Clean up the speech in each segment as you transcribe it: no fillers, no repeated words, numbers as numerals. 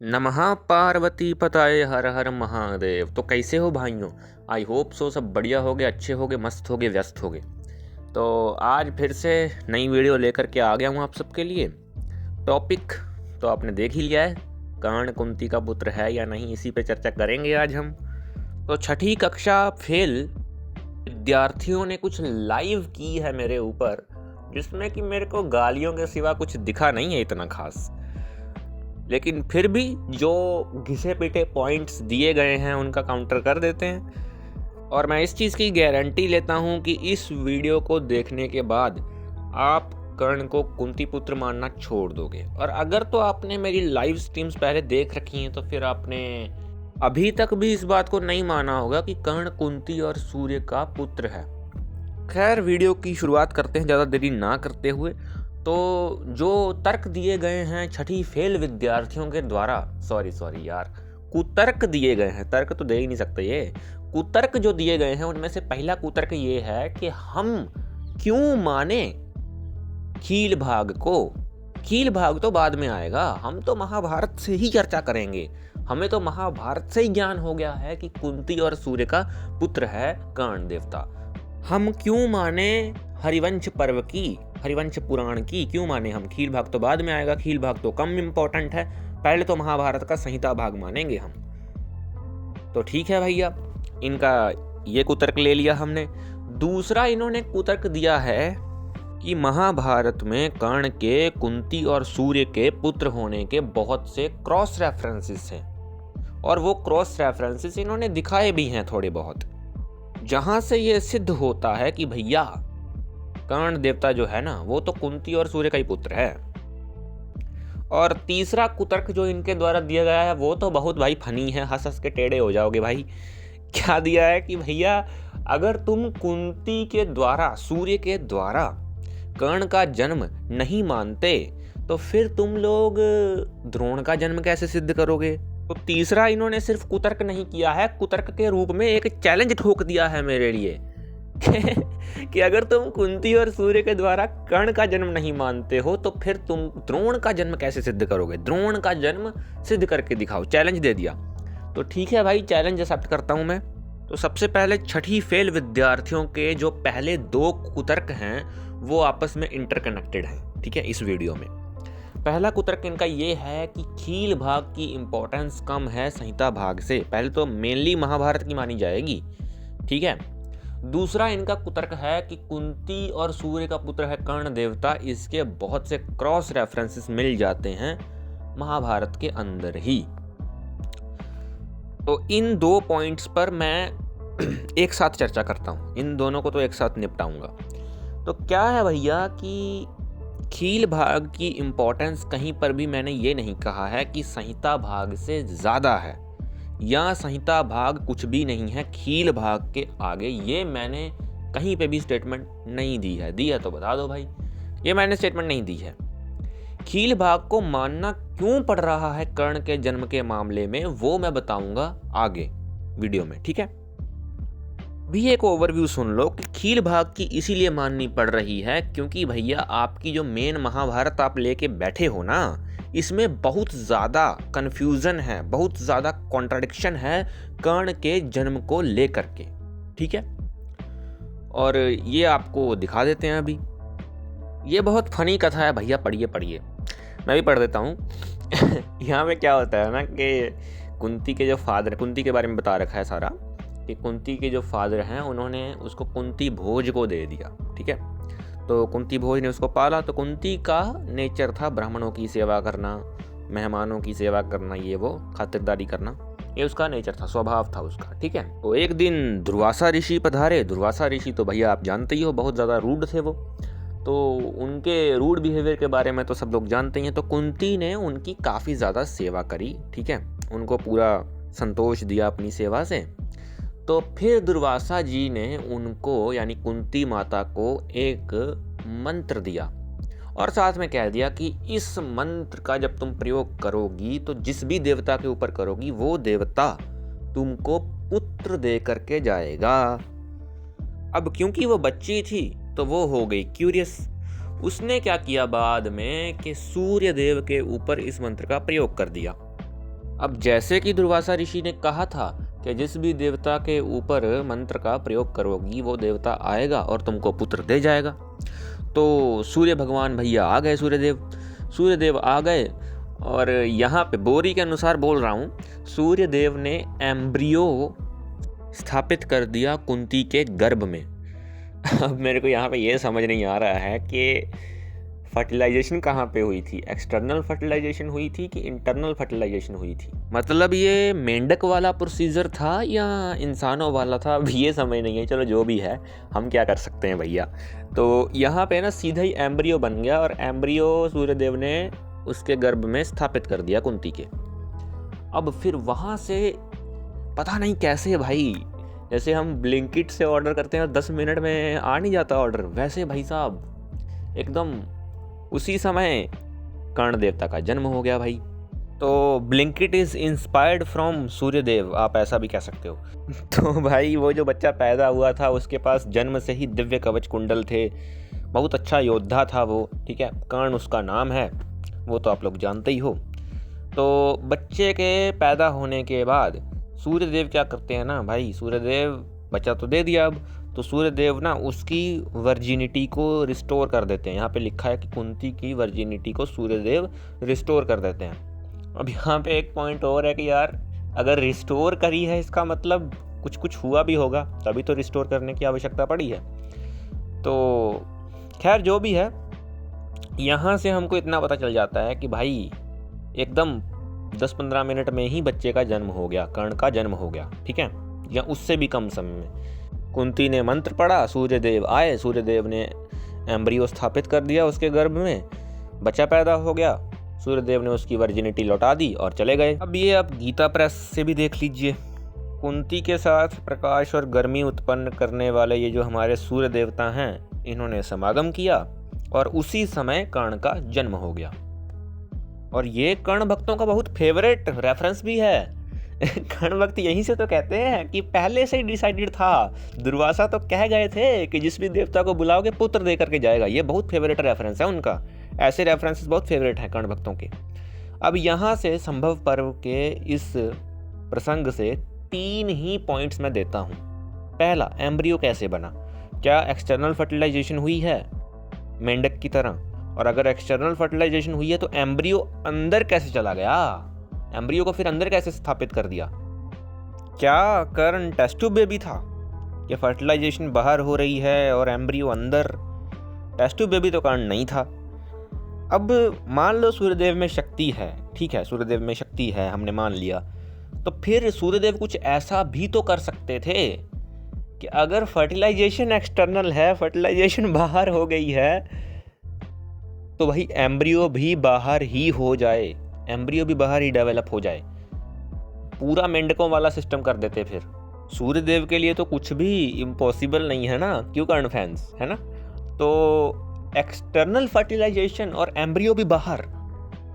नमः पार्वती पताये हर हर महादेव। तो कैसे हो भाइयों? आई होप सो सब बढ़िया होगे, अच्छे होगे, मस्त होगे, व्यस्त होगे। तो आज फिर से नई वीडियो लेकर के आ गया हूँ आप सबके लिए। टॉपिक तो आपने देख ही लिया है, कर्ण कुंती का पुत्र है या नहीं, इसी पे चर्चा करेंगे आज हम। तो छठी कक्षा फेल विद्यार्थियों ने कुछ लाइव की है मेरे ऊपर, जिसमें कि मेरे को गालियों के सिवा कुछ दिखा नहीं है इतना खास। लेकिन फिर भी जो घिसे पिटे पॉइंट्स दिए गए हैं उनका काउंटर कर देते हैं। और मैं इस चीज़ की गारंटी लेता हूं कि इस वीडियो को देखने के बाद आप कर्ण को कुंती पुत्र मानना छोड़ दोगे। और अगर तो आपने मेरी लाइव स्ट्रीम्स पहले देख रखी हैं तो फिर आपने अभी तक भी इस बात को नहीं माना होगा कि कर्ण कुंती और सूर्य का पुत्र है। खैर, वीडियो की शुरुआत करते हैं ज़्यादा देरी ना करते हुए। तो जो तर्क दिए गए हैं छठी फेल विद्यार्थियों के द्वारा, सॉरी यार, कुतर्क दिए गए हैं, तर्क तो दे ही नहीं सकते ये, कुतर्क जो दिए गए हैं उनमें से पहला कुतर्क ये है कि हम क्यों माने खील भाग को। खील भाग तो बाद में आएगा, हम तो महाभारत से ही चर्चा करेंगे। हमें तो महाभारत से ही ज्ञान हो गया है कि कुंती और सूर्य का पुत्र है कर्ण देवता। हम क्यों माने हरिवंश पर्व की, हरिवंश पुराण की क्यों माने हम? खील भाग तो बाद में आएगा, खील भाग तो कम इम्पोर्टेंट है, पहले तो महाभारत का संहिता भाग मानेंगे हम। तो ठीक है भैया, इनका ये कुतर्क ले लिया हमने। दूसरा इन्होंने कुतर्क दिया है कि महाभारत में कर्ण के कुंती और सूर्य के पुत्र होने के बहुत से क्रॉस रेफरेंसेस हैं, और वो क्रॉस रेफरेंसेस इन्होंने दिखाए भी हैं थोड़े बहुत, जहां से ये सिद्ध होता है कि भैया कर्ण देवता जो है ना वो तो कुंती और सूर्य का ही पुत्र है। और तीसरा कुतर्क जो इनके द्वारा दिया गया है वो तो बहुत भाई फनी है, हंस हंस के टेढ़े हो जाओगे भाई। क्या दिया है कि भैया अगर तुम कुंती के द्वारा, सूर्य के द्वारा कर्ण का जन्म नहीं मानते तो फिर तुम लोग द्रोण का जन्म कैसे सिद्ध करोगे? तो तीसरा इन्होंने सिर्फ कुतर्क नहीं किया है, कुतर्क के रूप में एक चैलेंज ठोक दिया है मेरे लिए कि अगर तुम कुंती और सूर्य के द्वारा कर्ण का जन्म नहीं मानते हो तो फिर तुम द्रोण का जन्म कैसे सिद्ध करोगे? द्रोण का जन्म सिद्ध करके दिखाओ, चैलेंज दे दिया। तो ठीक है भाई, चैलेंज एक्सेप्ट करता हूं मैं। तो सबसे पहले छठी फेल विद्यार्थियों के जो पहले दो कुतर्क हैं वो आपस में इंटरकनेक्टेड हैं, ठीक है। इस वीडियो में पहला कुतर्क इनका ये है कि खील भाग की इंपॉर्टेंस कम है संहिता भाग से, पहले तो मेनली महाभारत की मानी जाएगी, ठीक है। दूसरा इनका कुतर्क है कि कुंती और सूर्य का पुत्र है कर्ण देवता, इसके बहुत से क्रॉस रेफरेंसेस मिल जाते हैं महाभारत के अंदर ही। तो इन दो पॉइंट्स पर मैं एक साथ चर्चा करता हूं, इन दोनों को तो एक साथ निपटाऊंगा। तो क्या है भैया कि खील भाग की इंपॉर्टेंस कहीं पर भी मैंने ये नहीं कहा है कि संहिता भाग से ज़्यादा है या संहिता भाग कुछ भी नहीं है खील भाग के आगे, ये मैंने कहीं पे भी स्टेटमेंट नहीं दी है। दी है तो बता दो भाई, ये मैंने स्टेटमेंट नहीं दी है। खील भाग को मानना क्यों पड़ रहा है कर्ण के जन्म के मामले में वो मैं बताऊंगा आगे वीडियो में, ठीक है। भी एक ओवरव्यू सुन लो कि खील भाग की इसीलिए माननी पड़ रही है क्योंकि भैया आपकी जो मेन महाभारत आप लेके बैठे हो ना, इसमें बहुत ज़्यादा कन्फ्यूज़न है, बहुत ज़्यादा कॉन्ट्राडिक्शन है कर्ण के जन्म को लेकर के, ठीक है। और ये आपको दिखा देते हैं अभी। ये बहुत फनी कथा है भैया, पढ़िए पढ़िए, मैं भी पढ़ देता हूँ। यहाँ पे क्या होता है ना कि कुंती के जो फादर, कुंती के बारे में बता रखा है सारा कि कुंती के जो फादर हैं उन्होंने उसको कुंती भोज को दे दिया, ठीक है। तो कुंती भोज ने उसको पाला, तो कुंती का नेचर था ब्राह्मणों की सेवा करना, मेहमानों की सेवा करना, ये वो खातिरदारी करना, ये उसका नेचर था, स्वभाव था उसका, ठीक है। तो एक दिन दुर्वासा ऋषि पधारे। दुर्वासा ऋषि तो भैया आप जानते ही हो, बहुत ज़्यादा रूड थे वो, तो उनके रूड बिहेवियर के बारे में तो सब लोग जानते ही हैं। तो कुंती ने उनकी काफ़ी ज़्यादा सेवा करी, ठीक है, उनको पूरा संतोष दिया अपनी सेवा से। तो फिर दुर्वासा जी ने उनको यानी कुंती माता को एक मंत्र दिया और साथ में कह दिया कि इस मंत्र का जब तुम प्रयोग करोगी तो जिस भी देवता के ऊपर करोगी वो देवता तुमको पुत्र दे करके जाएगा। अब क्योंकि वो बच्ची थी तो वो हो गई क्यूरियस, उसने क्या किया बाद में कि सूर्य देव के ऊपर इस मंत्र का प्रयोग कर दिया। अब जैसे कि दुर्वासा ऋषि ने कहा था कि जिस भी देवता के ऊपर मंत्र का प्रयोग करोगी वो देवता आएगा और तुमको पुत्र दे जाएगा। तो सूर्य भगवान भैया आ गए, सूर्यदेव आ गए। और यहाँ पे बोरी के अनुसार बोल रहा हूँ, सूर्यदेव ने एम्ब्रियो स्थापित कर दिया कुंती के गर्भ में। अब मेरे को यहाँ पे ये समझ नहीं आ रहा है कि फर्टिलाइजेशन कहाँ पे हुई थी, एक्सटर्नल फर्टिलाइजेशन हुई थी कि इंटरनल फर्टिलाइजेशन हुई थी। मतलब ये मेंढक वाला प्रोसीजर था या इंसानों वाला था, अब ये समझ नहीं है। चलो जो भी है, हम क्या कर सकते हैं भैया। तो यहाँ पे ना सीधा ही एम्ब्रियो बन गया और एम्ब्रियो सूर्यदेव ने उसके गर्भ में स्थापित कर दिया कुंती के। अब फिर वहाँ से पता नहीं कैसे भाई, जैसे हम ब्लिंकिट से ऑर्डर करते हैं और 10 मिनट में आ नहीं जाता ऑर्डर, वैसे भाई साहब एकदम उसी समय कर्ण देवता का जन्म हो गया भाई। तो Blinkit is inspired from Suryadev, आप ऐसा भी कह सकते हो। तो भाई वो जो बच्चा पैदा हुआ था उसके पास जन्म से ही दिव्य कवच कुंडल थे, बहुत अच्छा योद्धा था वो, ठीक है। कर्ण उसका नाम है, वो तो आप लोग जानते ही हो। तो बच्चे के पैदा होने के बाद सूर्यदेव क्या करते हैं ना भाई, सूर्यदेव बच्चा तो दे दिया, अब तो सूर्यदेव ना उसकी वर्जिनिटी को रिस्टोर कर देते हैं। यहाँ पे लिखा है कि कुंती की वर्जिनिटी को सूर्यदेव रिस्टोर कर देते हैं। अब यहाँ पे एक पॉइंट और है कि यार अगर रिस्टोर करी है इसका मतलब कुछ हुआ भी होगा, तभी तो रिस्टोर करने की आवश्यकता पड़ी है। तो खैर जो भी है, यहाँ से हमको इतना पता चल जाता है कि भाई एकदम 10-15 मिनट में ही बच्चे का जन्म हो गया, कर्ण का जन्म हो गया, ठीक है, या उससे भी कम समय में। कुंती ने मंत्र पढ़ा, सूर्यदेव आए, सूर्यदेव ने एम्ब्रियो स्थापित कर दिया उसके गर्भ में, बच्चा पैदा हो गया, सूर्यदेव ने उसकी वर्जिनिटी लौटा दी और चले गए। अब ये आप गीता प्रेस से भी देख लीजिए, कुंती के साथ प्रकाश और गर्मी उत्पन्न करने वाले ये जो हमारे सूर्य देवता हैं, इन्होंने समागम किया और उसी समय कर्ण का जन्म हो गया। और ये कर्ण भक्तों का बहुत फेवरेट रेफरेंस भी है। कर्ण भक्त यहीं से तो कहते हैं कि पहले से ही डिसाइडेड था, दुर्वासा तो कह गए थे कि जिस भी देवता को बुलाओगे पुत्र दे करके जाएगा। ये बहुत फेवरेट रेफरेंस है उनका, ऐसे रेफरेंसेस बहुत फेवरेट हैं कर्ण भक्तों के। अब यहाँ से संभव पर्व के इस प्रसंग से 3 ही पॉइंट्स मैं देता हूँ। पहला, एम्ब्रियो कैसे बना, क्या एक्सटर्नल फर्टिलाइजेशन हुई है मेंढक की तरह, और अगर एक्सटर्नल फर्टिलाइजेशन हुई है तो एम्ब्रियो अंदर कैसे चला गया, एम्ब्रियो को फिर अंदर कैसे स्थापित कर दिया। क्या कर्ण टेस्ट ट्यूब बेबी था कि फर्टिलाइजेशन बाहर हो रही है और एम्ब्रियो अंदर, टेस्ट ट्यूब बेबी तो कर्ण नहीं था। अब मान लो सूर्यदेव में शक्ति है, ठीक है, सूर्यदेव में शक्ति है, हमने मान लिया, तो फिर सूर्यदेव कुछ ऐसा भी तो कर सकते थे कि अगर फर्टिलाइजेशन एक्सटर्नल है, फर्टिलाइजेशन बाहर हो गई है, तो भाई एम्ब्रियो भी बाहर ही हो जाए, एम्ब्रियो भी बाहर ही डेवलप हो जाए, पूरा मेंढकों वाला सिस्टम कर देते। फिर सूर्यदेव के लिए तो कुछ भी इम्पॉसिबल नहीं है ना, क्यों कर्ण फैंस, है ना। तो एक्सटर्नल फर्टिलाइजेशन और एम्ब्रियो भी बाहर,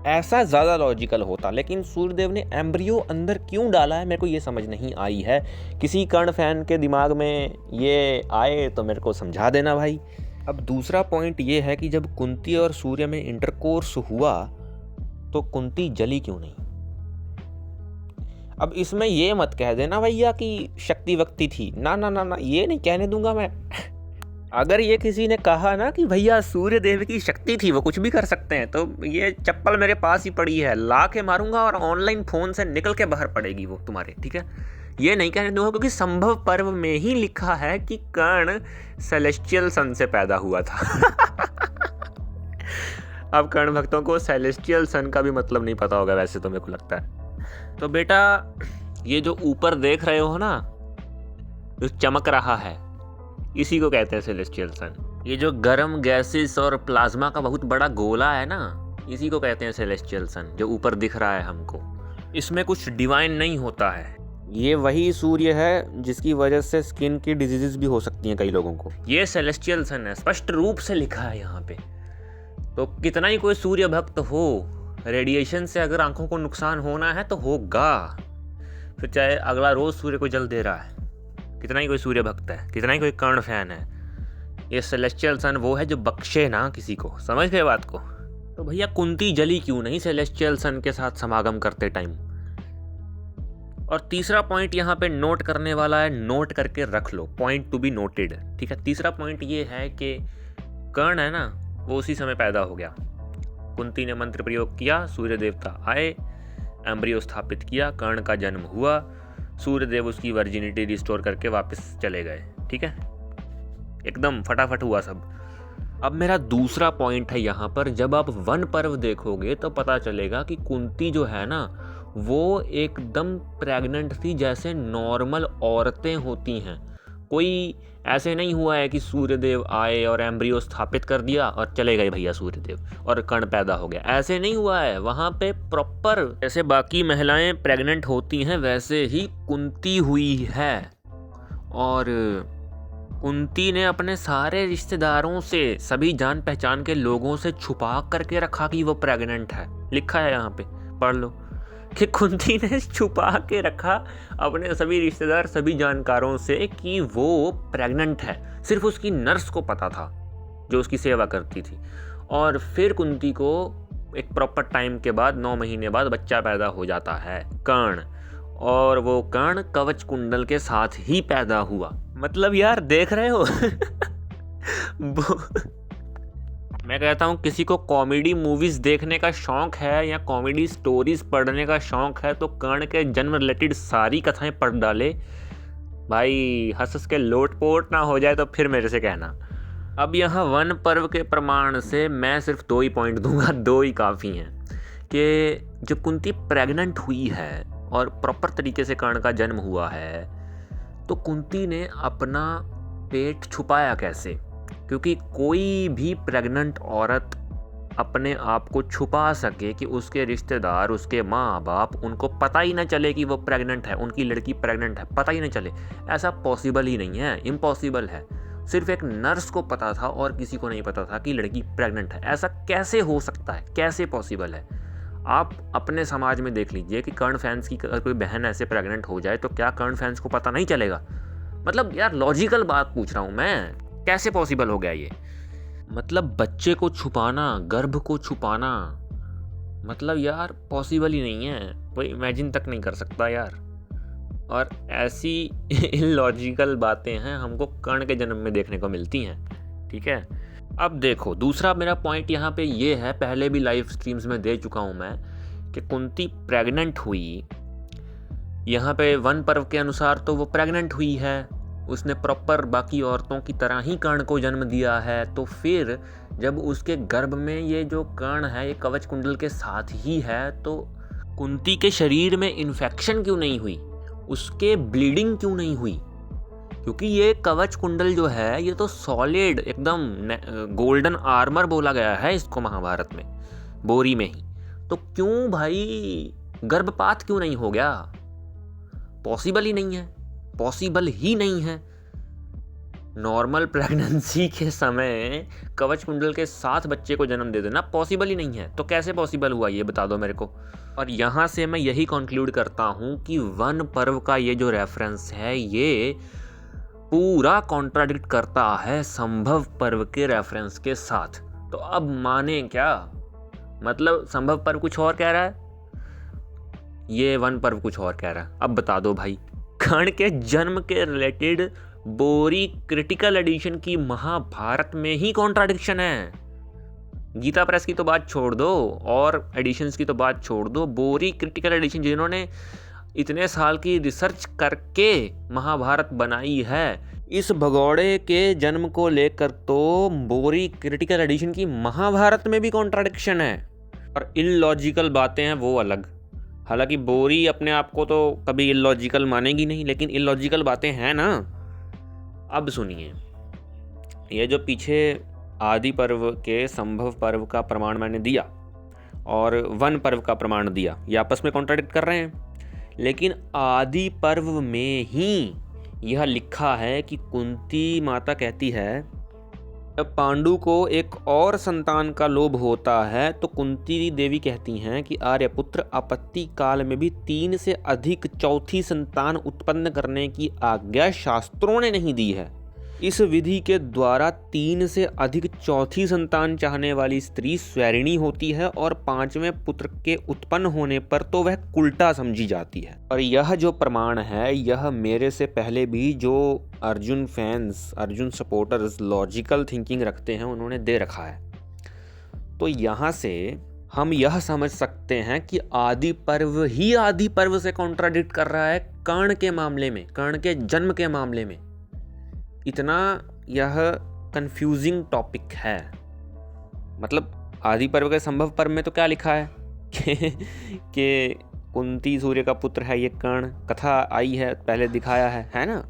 ऐसा ज़्यादा लॉजिकल होता, लेकिन सूर्यदेव ने एम्ब्रियो अंदर क्यों डाला है मेरे को ये समझ नहीं आई है। किसी कर्ण फैन के दिमाग में ये आए तो मेरे को समझा देना भाई। अब दूसरा पॉइंट ये है कि जब कुंती और सूर्य में इंटरकोर्स हुआ तो कुंती जली क्यों नहीं। अब इसमें ये मत कह देना भैया कि शक्ति वक्ति थी, ना ना ना ना, ये नहीं कहने दूंगा मैं। अगर ये किसी ने कहा ना कि भैया सूर्य देव की शक्ति थी, वो कुछ भी कर सकते हैं, तो ये चप्पल मेरे पास ही पड़ी है, ला के मारूंगा और ऑनलाइन फ़ोन से निकल के बाहर पड़ेगी वो तुम्हारे, ठीक है। ये नहीं कहने दूंगा क्योंकि संभव पर्व में ही लिखा है कि कर्ण सेलेस्टियल सन से पैदा हुआ था। अब कर्ण भक्तों को सेलेस्टियल सन का भी मतलब नहीं पता होगा वैसे तो मेरे को लगता है। तो बेटा ये जो ऊपर देख रहे हो ना, जो चमक रहा है, इसी को कहते हैं सेलेस्टियल सन। ये जो गर्म गैसेस और प्लाज्मा का बहुत बड़ा गोला है ना, इसी को कहते हैं सेलेस्टियल सन, जो ऊपर दिख रहा है हमको। इसमें कुछ डिवाइन नहीं होता है, ये वही सूर्य है जिसकी वजह से स्किन की डिजीजेस भी हो सकती हैं कई लोगों को। ये सेलेस्टियल सन है, स्पष्ट रूप से लिखा है यहाँ पे। तो कितना ही कोई सूर्य भक्त हो, रेडिएशन से अगर आंखों को नुकसान होना है तो होगा, फिर चाहे अगला रोज सूर्य को जल दे रहा है, कितना ही कोई सूर्य भक्त है, कितना ही कोई कर्ण फैन है, ये सेलेस्टियल सन वो है जो बख्शे ना किसी को। समझ गए बात को। तो भैया कुंती जली क्यों नहीं सेलेस्टियल सन के साथ समागम करते टाइम, और तीसरा पॉइंट यहाँ पे नोट करने वाला है, नोट करके रख लो, पॉइंट टू बी नोटेड, ठीक है। तीसरा पॉइंट ये है कि कर्ण है ना, वो उसी समय पैदा हो गया। कुंती ने मंत्र प्रयोग किया, सूर्य देवता आए, एम्ब्रियो स्थापित किया, कर्ण का जन्म हुआ, सूर्यदेव उसकी वर्जिनिटी रिस्टोर करके वापस चले गए, ठीक है। एकदम फटाफट हुआ सब। अब मेरा दूसरा पॉइंट है यहाँ पर, जब आप वन पर्व देखोगे तो पता चलेगा कि कुंती जो है ना, वो एकदम प्रेग्नेंट थी जैसे नॉर्मल औरतें होती हैं। कोई ऐसे नहीं हुआ है कि सूर्यदेव आए और एम्ब्रियो स्थापित कर दिया और चले गए भैया सूर्यदेव और कर्ण पैदा हो गया, ऐसे नहीं हुआ है। वहाँ पे प्रॉपर जैसे बाकी महिलाएं प्रेग्नेंट होती हैं वैसे ही कुंती हुई है। और कुंती ने अपने सारे रिश्तेदारों से, सभी जान पहचान के लोगों से छुपा करके रखा कि वो प्रेग्नेंट है। लिखा है यहाँ पे, पढ़ लो कि कुंती ने छुपा के रखा अपने सभी रिश्तेदार, सभी जानकारों से कि वो प्रेग्नेंट है। सिर्फ उसकी नर्स को पता था जो उसकी सेवा करती थी। और फिर कुंती को एक प्रॉपर टाइम के बाद 9 महीने बाद बच्चा पैदा हो जाता है, कर्ण। और वो कर्ण कवच कुंडल के साथ ही पैदा हुआ। मतलब यार देख रहे हो मैं कहता हूँ किसी को कॉमेडी मूवीज देखने का शौक है या कॉमेडी स्टोरीज पढ़ने का शौक है तो कर्ण के जन्म रिलेटेड सारी कथाएं पढ़ डाले भाई, हंस के लोटपोट ना हो जाए तो फिर मेरे से कहना। अब यहाँ वन पर्व के प्रमाण से मैं सिर्फ 2 ही पॉइंट दूंगा, 2 ही काफ़ी हैं, कि जब कुंती प्रेग्नेंट हुई है और प्रॉपर तरीके से कर्ण का जन्म हुआ है तो कुंती ने अपना पेट छुपाया कैसे? क्योंकि कोई भी प्रेग्नेंट औरत अपने आप को छुपा सके कि उसके रिश्तेदार, उसके माँ बाप, उनको पता ही ना चले कि वो प्रेग्नेंट है, उनकी लड़की प्रेग्नेंट है, पता ही ना चले, ऐसा पॉसिबल ही नहीं है, इम्पॉसिबल है। सिर्फ एक नर्स को पता था और किसी को नहीं पता था कि लड़की प्रेग्नेंट है। ऐसा कैसे हो सकता है, कैसे पॉसिबल है? आप अपने समाज में देख लीजिए कि कर्ण फैंस की अगर कोई बहन ऐसे प्रेग्नेंट हो जाए तो क्या कर्ण फैंस को पता नहीं चलेगा? मतलब यार लॉजिकल बात पूछ रहा हूँ मैं, कैसे पॉसिबल हो गया ये? मतलब बच्चे को छुपाना, गर्भ को छुपाना, मतलब यार पॉसिबल ही नहीं है, कोई इमेजिन तक नहीं कर सकता यार। और ऐसी इलॉजिकल बातें हैं हमको कर्ण के जन्म में देखने को मिलती हैं, ठीक है। अब देखो दूसरा मेरा पॉइंट यहाँ पे ये है, पहले भी लाइव स्ट्रीम्स में दे चुका हूँ मैं, कि कुंती प्रेग्नेंट हुई। यहाँ पे वन पर्व के अनुसार तो वो प्रेग्नेंट हुई है, उसने प्रॉपर बाकी औरतों की तरह ही कर्ण को जन्म दिया है। तो फिर जब उसके गर्भ में ये जो कर्ण है ये कवच कुंडल के साथ ही है, तो कुंती के शरीर में इन्फेक्शन क्यों नहीं हुई, उसके ब्लीडिंग क्यों नहीं हुई? क्योंकि ये कवच कुंडल जो है ये तो सॉलिड एकदम गोल्डन आर्मर बोला गया है इसको महाभारत में, बोरी में ही। तो क्यों भाई गर्भपात क्यों नहीं हो गया? पॉसिबल ही नहीं है, पॉसिबल ही नहीं है। नॉर्मल प्रेगनेंसी के समय कवच कुंडल के साथ बच्चे को जन्म दे देना पॉसिबल ही नहीं है। तो कैसे पॉसिबल हुआ ये बता दो मेरे को। और यहाँ से मैं यही कंक्लूड करता हूँ कि वन पर्व का ये जो रेफरेंस है ये पूरा कॉन्ट्राडिक्ट करता है संभव पर्व के रेफरेंस के साथ। तो अब माने क्या? मतलब संभव पर्व कुछ और कह रहा है, ये वन पर्व कुछ और कह रहा है। अब बता दो भाई, कर्ण के जन्म के रिलेटेड बोरी क्रिटिकल एडिशन की महाभारत में ही कॉन्ट्राडिक्शन है। गीता प्रेस की तो बात छोड़ दो और एडिशंस की तो बात छोड़ दो, बोरी क्रिटिकल एडिशन जिन्होंने इतने साल की रिसर्च करके महाभारत बनाई है, इस भगोड़े के जन्म को लेकर तो बोरी क्रिटिकल एडिशन की महाभारत में भी कॉन्ट्राडिक्शन है। और इलॉजिकल बातें हैं वो अलग। हालांकि बोरी अपने आप को तो कभी इलॉजिकल मानेगी नहीं, लेकिन इलॉजिकल बातें हैं ना। अब सुनिए, ये जो पीछे आदि पर्व के संभव पर्व का प्रमाण मैंने दिया और वन पर्व का प्रमाण दिया, ये आपस में कॉन्ट्राडिक्ट कर रहे हैं। लेकिन आदि पर्व में ही यह लिखा है कि कुंती माता कहती है, जब पांडु को एक और संतान का लोभ होता है तो कुंती देवी कहती हैं कि आर्यपुत्र आपत्ति काल में भी 3 से अधिक चौथी संतान उत्पन्न करने की आज्ञा शास्त्रों ने नहीं दी है। इस विधि के द्वारा 3 से अधिक चौथी संतान चाहने वाली स्त्री स्वैरिणी होती है और 5वें पुत्र के उत्पन्न होने पर तो वह कुल्टा समझी जाती है। और यह जो प्रमाण है यह मेरे से पहले भी जो Arjun fans, Arjun supporters logical thinking रखते हैं उन्होंने दे रखा है। तो यहाँ से हम यह समझ सकते हैं कि आदि पर्व ही आदि पर्व से कॉन्ट्राडिक्ट कर रहा है कर्ण के मामले में, कर्ण के जन्म के मामले में। इतना यह कंफ्यूजिंग टॉपिक है। मतलब आदि पर्व के संभव पर्व में तो क्या लिखा है कि कुंती सूर्य का पुत्र है, ये कर्ण कथा आई है, पहले दिखाया है ना।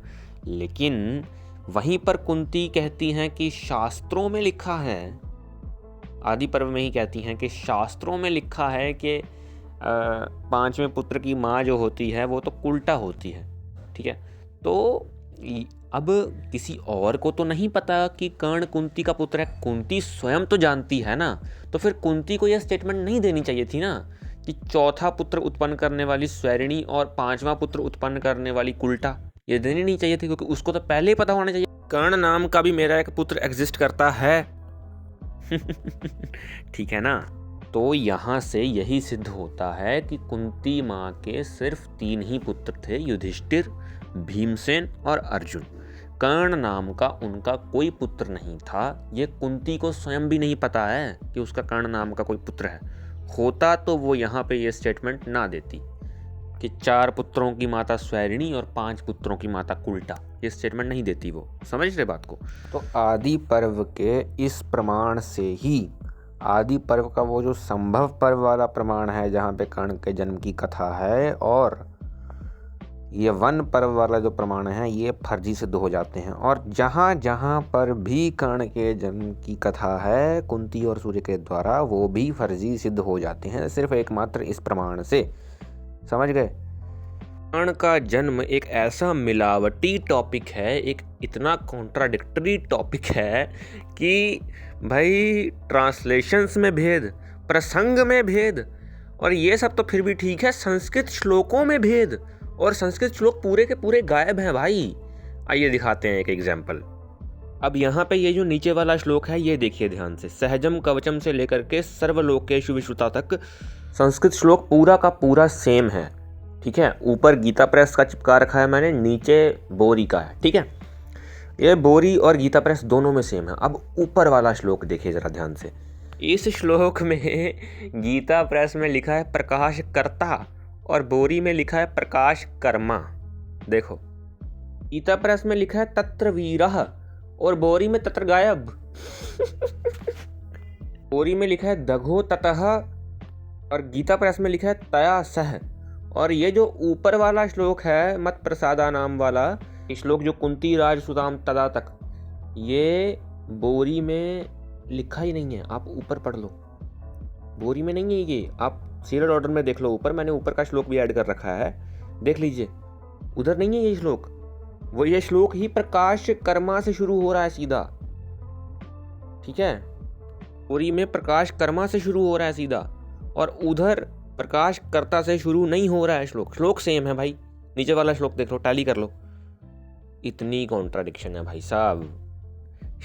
लेकिन वहीं पर कुंती कहती हैं कि शास्त्रों में लिखा है, आदि पर्व में ही कहती हैं कि शास्त्रों में लिखा है कि 5वें पुत्र की माँ जो होती है वो तो उल्टा होती है। ठीक है, तो अब किसी और को तो नहीं पता कि कर्ण कुंती का पुत्र है, कुंती स्वयं तो जानती है ना। तो फिर कुंती को यह स्टेटमेंट नहीं देनी चाहिए थी ना कि चौथा पुत्र उत्पन्न करने वाली स्वैरिणी और 5वां पुत्र उत्पन्न करने वाली कुल्टा, ये देनी नहीं चाहिए थी, क्योंकि उसको तो पहले ही पता होना चाहिए कर्ण नाम का भी मेरा एक पुत्र एग्जिस्ट करता है। ठीक है ना। तो यहाँ से यही सिद्ध होता है कि कुंती माँ के सिर्फ 3 ही पुत्र थे, युधिष्ठिर, भीमसेन और अर्जुन। कर्ण नाम का उनका कोई पुत्र नहीं था। ये कुंती को स्वयं भी नहीं पता है कि उसका कर्ण नाम का कोई पुत्र है। होता तो वो यहाँ पे ये स्टेटमेंट ना देती कि 4 पुत्रों की माता स्वैरिणी और 5 पुत्रों की माता कुल्टा, ये स्टेटमेंट नहीं देती वो। समझ रहे बात को। तो आदि पर्व के इस प्रमाण से ही, आदि पर्व का वो जो संभव पर्व वाला प्रमाण है जहाँ पे कर्ण के जन्म की कथा है, और ये वन पर्व वाला जो प्रमाण है ये फर्जी सिद्ध हो जाते हैं। और जहाँ जहाँ पर भी कर्ण के जन्म की कथा है कुंती और सूर्य के द्वारा, वो भी फर्जी सिद्ध हो जाते हैं सिर्फ एकमात्र इस प्रमाण से। समझ गए। कर्ण का जन्म एक ऐसा मिलावटी टॉपिक है, एक इतना कॉन्ट्राडिक्टरी टॉपिक है कि भाई ट्रांसलेशंस में भेद, प्रसंग में भेद, और ये सब तो फिर भी ठीक है, संस्कृत श्लोकों में भेद, और संस्कृत श्लोक पूरे के पूरे गायब हैं भाई। आइए दिखाते हैं एक एग्जाम्पल। अब यहाँ पे ये जो नीचे वाला श्लोक है ये देखिए ध्यान से। सहजम कवचम से लेकर के सर्वलोकेषु विश्रुता तक संस्कृत श्लोक पूरा का पूरा सेम है। ठीक है, ऊपर गीता प्रेस का चिपका रखा है मैंने, नीचे बोरी का है। ठीक है, ये बोरी और गीता प्रेस दोनों में सेम है। अब ऊपर वाला श्लोक देखिए जरा ध्यान से। इस श्लोक में गीता प्रेस में लिखा है प्रकाश कर्ता और बोरी में लिखा है प्रकाश कर्मा। देखो, गीता प्रेस में लिखा है तत्र वीरः और बोरी में तत्र गायब। बोरी में लिखा है दघो ततः और गीता प्रेस में लिखा है तया सह। और ये जो ऊपर वाला श्लोक है मत प्रसादा नाम वाला श्लोक, जो कुंती राज सुदाम तदा तक, ये बोरी में लिखा ही नहीं है। आप ऊपर पढ़ लो, बोरी में नहीं है ये। आप सीरियल ऑर्डर में देख लो, ऊपर मैंने ऊपर का श्लोक भी ऐड कर रखा है, देख लीजिए, उधर नहीं है ये श्लोक। वो ये श्लोक ही प्रकाश कर्मा से शुरू हो रहा है सीधा। ठीक है, बोरी में प्रकाश कर्मा से शुरू हो रहा है सीधा, और उधर प्रकाश कर्ता से शुरू नहीं हो रहा है श्लोक। श्लोक सेम है भाई, नीचे वाला श्लोक देख लो, टैली कर लो। इतनी कॉन्ट्राडिक्शन है भाई साहब।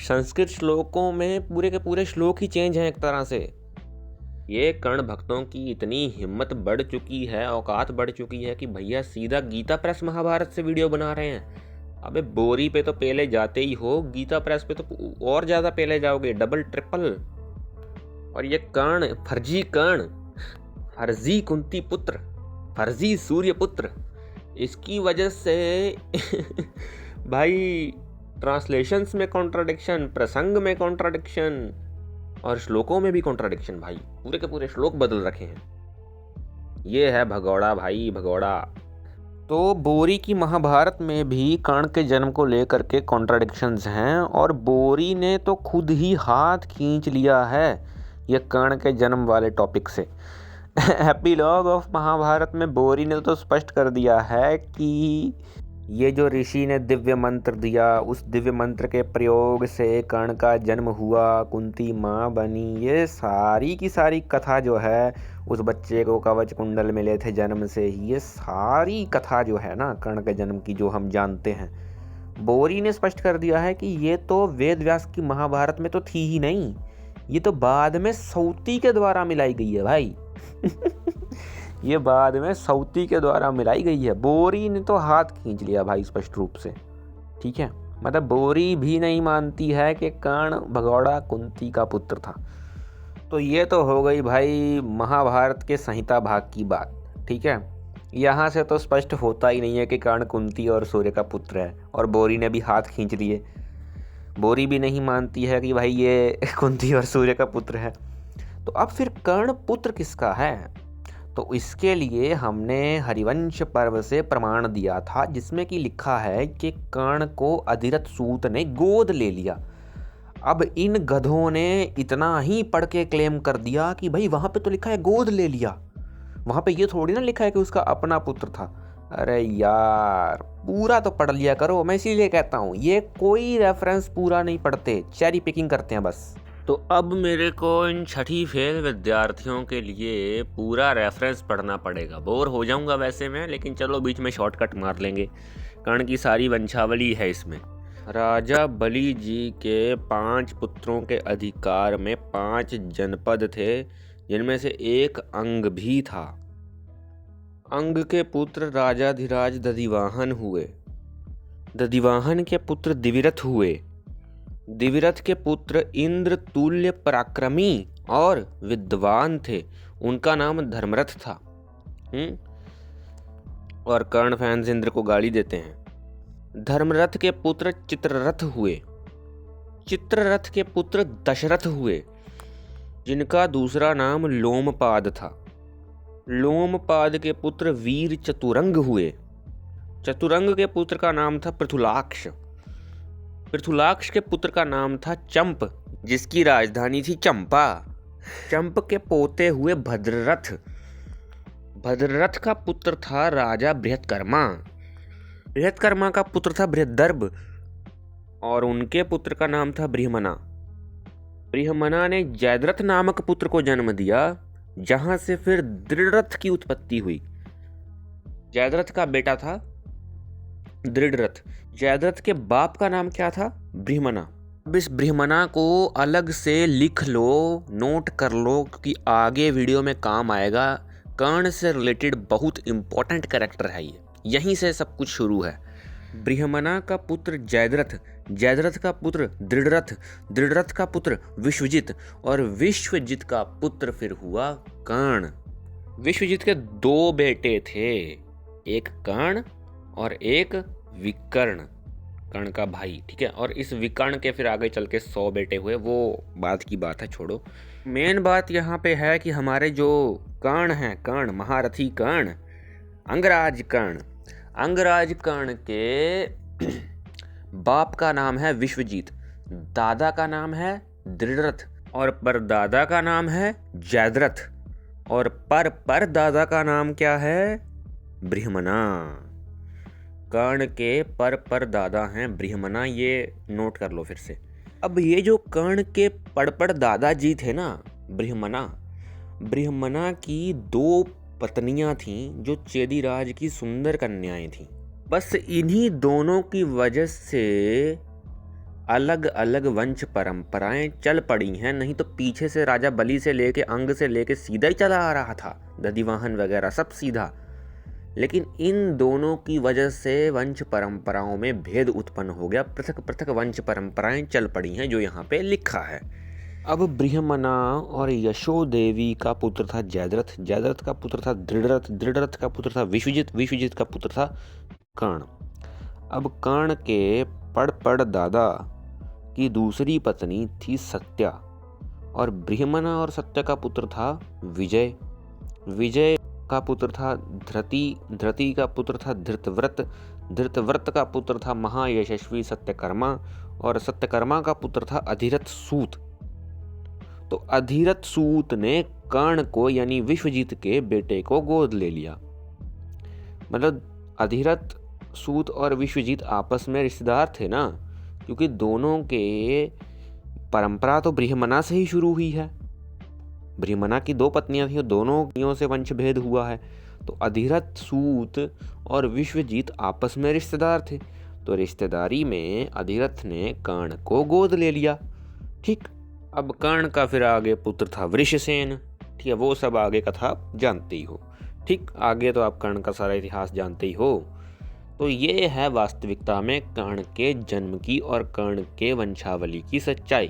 संस्कृत श्लोकों में पूरे के पूरे श्लोक ही चेंज हैं एक तरह से। ये कर्ण भक्तों की इतनी हिम्मत बढ़ चुकी है, औकात बढ़ चुकी है कि भैया सीधा गीता प्रेस महाभारत से वीडियो बना रहे हैं। अबे बोरी पे तो पहले जाते ही हो, गीता प्रेस पे तो और ज़्यादा पहले जाओगे, डबल ट्रिपल। और ये कर्ण, फर्जी कर्ण, फर्जी कुंती पुत्र, फर्जी सूर्य पुत्र, इसकी वजह से भाई ट्रांसलेशंस में कॉन्ट्राडिक्शन, प्रसंग में कॉन्ट्राडिक्शन और श्लोकों में भी कॉन्ट्राडिक्शन। भाई पूरे के पूरे श्लोक बदल रखे हैं। ये है भगौड़ा भाई, भगौड़ा। तो बोरी की महाभारत में भी कर्ण के जन्म को लेकर के कॉन्ट्राडिक्शंस हैं, और बोरी ने तो खुद ही हाथ खींच लिया है ये कर्ण के जन्म वाले टॉपिक से। एपिलॉग ऑफ महाभारत में बोरी ने तो स्पष्ट कर दिया है कि ये जो ऋषि ने दिव्य मंत्र दिया, उस दिव्य मंत्र के प्रयोग से कर्ण का जन्म हुआ, कुंती माँ बनी, ये सारी की सारी कथा जो है, उस बच्चे को कवच कुंडल मिले थे जन्म से ही, ये सारी कथा जो है ना कर्ण के जन्म की, जो हम जानते हैं, बोरी ने स्पष्ट कर दिया है कि ये तो वेद व्यास की महाभारत में तो थी ही नहीं, ये तो बाद में सौती के द्वारा मिलाई गई है भाई। ये बाद में सौती के द्वारा मिलाई गई है। बोरी ने तो हाथ खींच लिया भाई स्पष्ट रूप से, ठीक है। मतलब बोरी भी नहीं मानती है कि कर्ण भगोड़ा कुंती का पुत्र था। तो ये तो हो गई भाई महाभारत के संहिता भाग की बात, ठीक है। यहाँ से तो स्पष्ट होता ही नहीं है कि कर्ण कुंती और सूर्य का पुत्र है, और बोरी ने भी हाथ खींच लिए। बोरी भी नहीं मानती है कि भाई ये कुंती और सूर्य का पुत्र है। तो अब फिर कर्ण पुत्र किसका है? तो इसके लिए हमने हरिवंश पर्व से प्रमाण दिया था, जिसमें कि लिखा है कि कर्ण को अधिरथ सूत ने गोद ले लिया। अब इन गधों ने इतना ही पढ़ के क्लेम कर दिया कि भाई वहाँ पे तो लिखा है गोद ले लिया, वहाँ पे ये थोड़ी ना लिखा है कि उसका अपना पुत्र था। अरे यार, पूरा तो पढ़ लिया करो। मैं इसीलिए कहता हूँ ये कोई रेफरेंस पूरा नहीं पढ़ते, चेरी पिकिंग करते हैं बस। तो अब मेरे को इन छठी फेल विद्यार्थियों के लिए पूरा रेफरेंस पढ़ना पड़ेगा। बोर हो जाऊंगा वैसे मैं, लेकिन चलो बीच में शॉर्टकट मार लेंगे। कर्ण की सारी वंशावली है इसमें। राजा बलि जी के 5 पुत्रों के अधिकार में 5 जनपद थे, जिनमें से एक अंग भी था। अंग के पुत्र राजाधिराज दधिवाहन हुए। दधिवाहन के पुत्र दिविरथ हुए। दिविरथ के पुत्र इंद्र तुल्य पराक्रमी और विद्वान थे, उनका नाम धर्मरथ था। और कर्ण फैंस इंद्र को गाली देते हैं। धर्मरथ के पुत्र चित्ररथ हुए। चित्ररथ के पुत्र दशरथ हुए, जिनका दूसरा नाम लोमपाद था। लोमपाद के पुत्र वीर चतुरंग हुए। चतुरंग के पुत्र का नाम था पृथुलाक्ष। पृथुलाक्ष के पुत्र का नाम था चंप, जिसकी राजधानी थी चंपा। चंप के पोते हुए भद्ररथ। भद्ररथ का पुत्र था राजा बृहत्कर्मा। बृहत्कर्मा का पुत्र था बृहद्दर्भ, और उनके पुत्र का नाम था बृहमना। बृहमना ने जयद्रथ नामक पुत्र को जन्म दिया, जहां से फिर दृढ़रथ की उत्पत्ति हुई। जयद्रथ का बेटा था दृढ़रथ। जयद्रथ के बाप का नाम क्या था? बृहमना। अब इस बृहमना को अलग से लिख लो, नोट कर लो, क्योंकि आगे वीडियो में काम आएगा। कर्ण से रिलेटेड बहुत इंपॉर्टेंट कैरेक्टर है ये, यहीं से सब कुछ शुरू है। बृहमना का पुत्र जयद्रथ, जयद्रथ का पुत्र दृढ़रथ, दृढ़रथ का पुत्र विश्वजित, और विश्वजित का पुत्र फिर हुआ कर्ण। विश्वजित के 2 बेटे थे, एक कर्ण और एक विकर्ण, कर्ण का भाई, ठीक है। और इस विकर्ण के फिर आगे चल के 100 बेटे हुए, वो बाद की बात है, छोड़ो। मेन बात यहाँ पे है कि हमारे जो कर्ण हैं, कर्ण महारथी कर्ण, अंगराज कर्ण, अंगराज कर्ण के बाप का नाम है विश्वजीत, दादा का नाम है दृढ़रथ, और परदादा का नाम है जयद्रथ, और परदादा का नाम क्या है? बृहमना। कर्ण के परदादा हैं बृहमना, ये नोट कर लो फिर से। अब ये जो कर्ण के दादा जी थे ना, बृहमना की 2 पत्नियां थीं, जो चेदीराज की सुंदर कन्याएं थीं। बस इन्हीं दोनों की वजह से अलग अलग वंश परंपराएं चल पड़ी हैं, नहीं तो पीछे से राजा बलि से लेके अंग से लेके सीधा ही चला आ रहा था, दधिवाहन वगैरह सब सीधा। लेकिन इन दोनों की वजह से वंश परंपराओं में भेद उत्पन्न हो गया, पृथक पृथक वंश परंपराएं चल पड़ी हैं, जो यहाँ पे लिखा है। अब बृहमना और यशो देवी का पुत्र था जयद्रथ, जयद्रथ का पुत्र था दृढ़रथ, दृढ़रथ का पुत्र था विश्वजित, विश्वजित का पुत्र था कर्ण। अब कर्ण के दादा की दूसरी पत्नी थी सत्या, और बृहमना और सत्या का पुत्र था विजय। विजय का पुत्र था धृति, धृति का पुत्र था धृतव्रत, धृतव्रत का पुत्र था महायशस्वी सत्यकर्मा, और सत्यकर्मा का पुत्र था अधिरथ सूत। तो अधिरथ सूत ने कर्ण को यानी विश्वजीत के बेटे को गोद ले लिया। मतलब अधिरथ सूत और विश्वजीत आपस में रिश्तेदार थे ना, क्योंकि दोनों के परंपरा तो बृहमना से ही शुरू हुई है। बृहमना की 2 पत्नियां थी, दोनों पत्नियों से वंश भेद हुआ है। तो अधिरथ सूत और विश्वजीत आपस में रिश्तेदार थे। तो रिश्तेदारी में अधिरथ ने कर्ण को गोद ले लिया। ठीक, अब कर्ण का फिर आगे पुत्र था वृषसेन। ठीक है, वो सब आगे कथा जानते ही हो। ठीक, आगे तो आप कर्ण का सारा इतिहास जानते ही हो। तो ये है वास्तविकता में कर्ण के जन्म की और कर्ण के वंशावली की सच्चाई।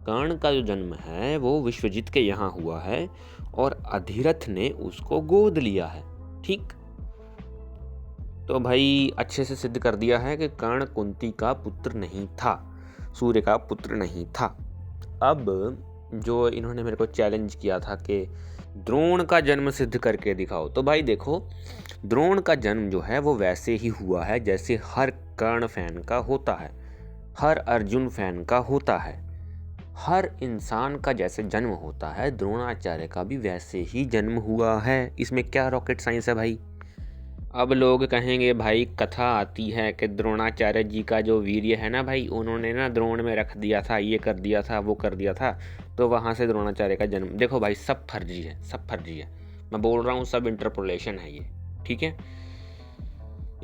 कर्ण का जो जन्म है वो विश्वजित के यहाँ हुआ है और अधिरथ ने उसको गोद लिया है। ठीक, तो भाई अच्छे से सिद्ध कर दिया है कि कर्ण कुंती का पुत्र नहीं था, सूर्य का पुत्र नहीं था। अब जो इन्होंने मेरे को चैलेंज किया था कि द्रोण का जन्म सिद्ध करके दिखाओ, तो भाई देखो, द्रोण का जन्म जो है वो वैसे ही हुआ है जैसे हर कर्ण फैन का होता है, हर अर्जुन फैन का होता है, हर इंसान का जैसे जन्म होता है द्रोणाचार्य का भी वैसे ही जन्म हुआ है। इसमें क्या रॉकेट साइंस है भाई। अब लोग कहेंगे भाई कथा आती है कि द्रोणाचार्य जी का जो वीर्य है ना भाई, उन्होंने ना द्रोण में रख दिया था, ये कर दिया था, वो कर दिया था, तो वहाँ से द्रोणाचार्य का जन्म। देखो भाई, सब फर्जी है, सब फर्जी है, मैं बोल रहा हूँ, सब इंटरपोलेशन है ये। ठीक है,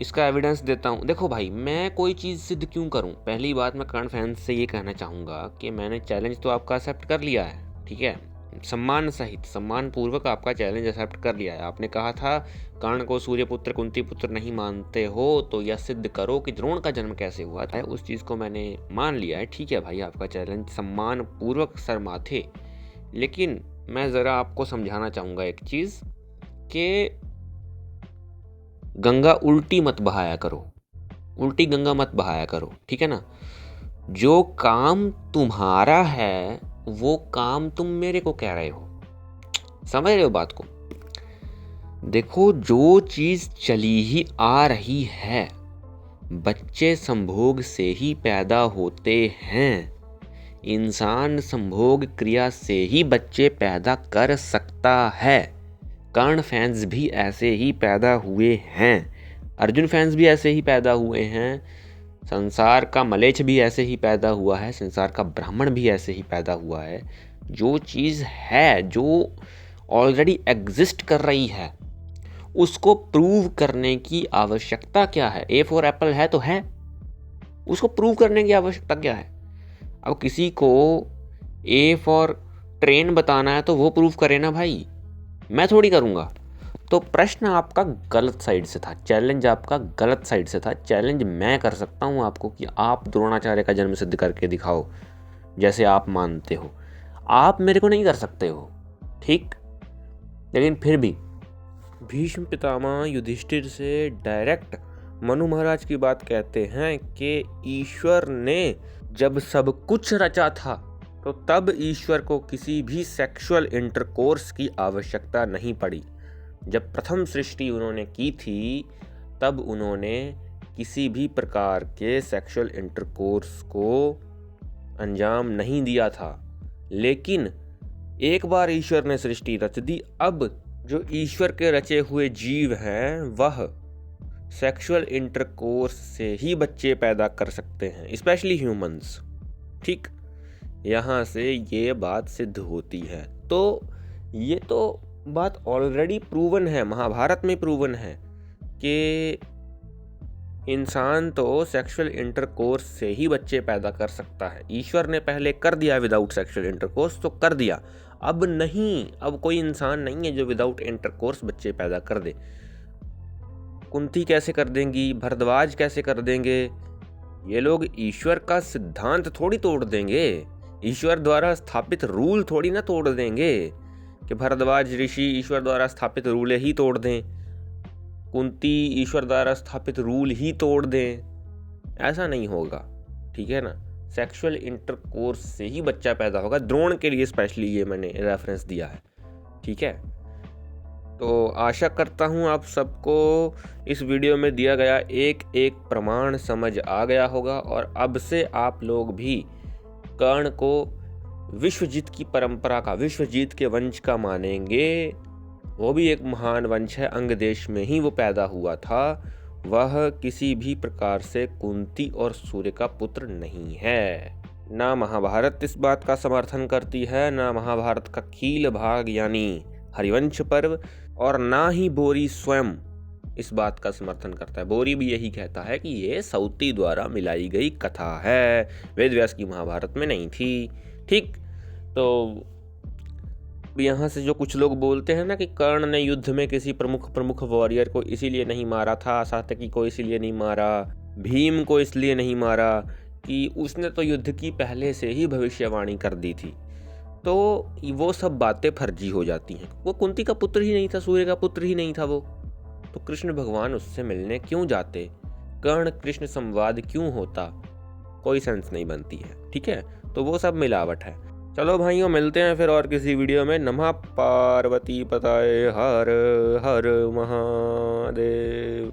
इसका एविडेंस देता हूँ। देखो भाई, मैं कोई चीज़ सिद्ध क्यों करूँ। पहली बात, मैं कर्ण फैंस से ये कहना चाहूँगा कि मैंने चैलेंज तो आपका एक्सेप्ट कर लिया है। ठीक है, सम्मान सहित, सम्मान पूर्वक आपका चैलेंज एक्सेप्ट कर लिया है। आपने कहा था कर्ण को सूर्यपुत्र कुंती पुत्र नहीं मानते हो तो यह सिद्ध करो कि द्रोण का जन्म कैसे हुआ था। उस चीज़ को मैंने मान लिया है। ठीक है भाई, आपका चैलेंज सम्मान पूर्वक सर माथे। लेकिन मैं ज़रा आपको समझाना चाहूँगा एक चीज़ कि गंगा उल्टी मत बहाया करो, उल्टी गंगा मत बहाया करो। ठीक है ना, जो काम तुम्हारा है वो काम तुम मेरे को कह रहे हो, समझ रहे हो बात को। देखो, जो चीज चली ही आ रही है, बच्चे संभोग से ही पैदा होते हैं, इंसान संभोग क्रिया से ही बच्चे पैदा कर सकता है। कर्ण फैंस भी ऐसे ही पैदा हुए हैं, अर्जुन फैंस भी ऐसे ही पैदा हुए हैं, संसार का मलेच्छ भी ऐसे ही पैदा हुआ है, संसार का ब्राह्मण भी ऐसे ही पैदा हुआ है। जो चीज़ है, जो ऑलरेडी एग्जिस्ट कर रही है, उसको प्रूव करने की आवश्यकता क्या है। ए फॉर एप्पल है तो है, उसको प्रूव करने की आवश्यकता क्या है। अब किसी को ए फॉर ट्रेन बताना है तो वो प्रूव करे ना भाई, मैं थोड़ी करूँगा। तो प्रश्न आपका गलत साइड से था, चैलेंज आपका गलत साइड से था। चैलेंज मैं कर सकता हूँ आपको कि आप द्रोणाचार्य का जन्म सिद्ध करके दिखाओ जैसे आप मानते हो, आप मेरे को नहीं कर सकते हो। ठीक, लेकिन फिर भी भीष्म पितामह युधिष्ठिर से डायरेक्ट मनु महाराज की बात कहते हैं कि ईश्वर ने जब सब कुछ रचा था तो तब ईश्वर को किसी भी सेक्सुअल इंटरकोर्स की आवश्यकता नहीं पड़ी। जब प्रथम सृष्टि उन्होंने की थी तब उन्होंने किसी भी प्रकार के सेक्सुअल इंटरकोर्स को अंजाम नहीं दिया था। लेकिन एक बार ईश्वर ने सृष्टि रच दी, अब जो ईश्वर के रचे हुए जीव हैं वह सेक्सुअल इंटरकोर्स से ही बच्चे पैदा कर सकते हैं, स्पेशली ह्यूमंस। ठीक, यहाँ से ये बात सिद्ध होती है। तो ये तो बात ऑलरेडी प्रूवन है, महाभारत में प्रूवन है कि इंसान तो सेक्सुअल इंटरकोर्स से ही बच्चे पैदा कर सकता है। ईश्वर ने पहले कर दिया विदाउट सेक्सुअल इंटरकोर्स, तो कर दिया। अब नहीं, अब कोई इंसान नहीं है जो विदाउट इंटरकोर्स बच्चे पैदा कर दे। कुंती कैसे कर देंगी, भरद्वाज कैसे कर देंगे, ये लोग ईश्वर का सिद्धांत थोड़ी तोड़ देंगे, ईश्वर द्वारा स्थापित रूल थोड़ी ना तोड़ देंगे कि भरद्वाज ऋषि ईश्वर द्वारा स्थापित रूल ही तोड़ दें, कुंती ईश्वर द्वारा स्थापित रूल ही तोड़ दें, ऐसा नहीं होगा। ठीक है ना, सेक्सुअल इंटरकोर्स से ही बच्चा पैदा होगा। द्रोण के लिए स्पेशली ये मैंने रेफरेंस दिया है। ठीक है, तो आशा करता हूँ आप सबको इस वीडियो में दिया गया एक एक प्रमाण समझ आ गया होगा और अब से आप लोग भी कर्ण को विश्वजीत की परंपरा का, विश्वजीत के वंश का मानेंगे। वो भी एक महान वंश है, अंग देश में ही वो पैदा हुआ था। वह किसी भी प्रकार से कुंती और सूर्य का पुत्र नहीं है। ना महाभारत इस बात का समर्थन करती है, ना महाभारत का कील भाग यानी हरिवंश पर्व, और ना ही बोरी स्वयं इस बात का समर्थन करता है। बोरी भी यही कहता है कि ये सऊती द्वारा मिलाई गई कथा है, वेद व्यास की महाभारत में नहीं थी। ठीक, तो यहाँ से जो कुछ लोग बोलते हैं ना कि कर्ण ने युद्ध में किसी प्रमुख वॉरियर को इसीलिए नहीं मारा था, सात्यकी को इसीलिए नहीं मारा, भीम को इसलिए नहीं मारा कि उसने तो युद्ध की पहले से ही भविष्यवाणी कर दी थी, तो वो सब बातें फर्जी हो जाती हैं। वो कुंती का पुत्र ही नहीं था, सूर्य का पुत्र ही नहीं था वो, तो कृष्ण भगवान उससे मिलने क्यों जाते, कर्ण कृष्ण संवाद क्यों होता, कोई सेंस नहीं बनती है। ठीक है, तो वो सब मिलावट है। चलो भाइयों, मिलते हैं फिर और किसी वीडियो में। नमः पार्वती पताये हर हर महादेव।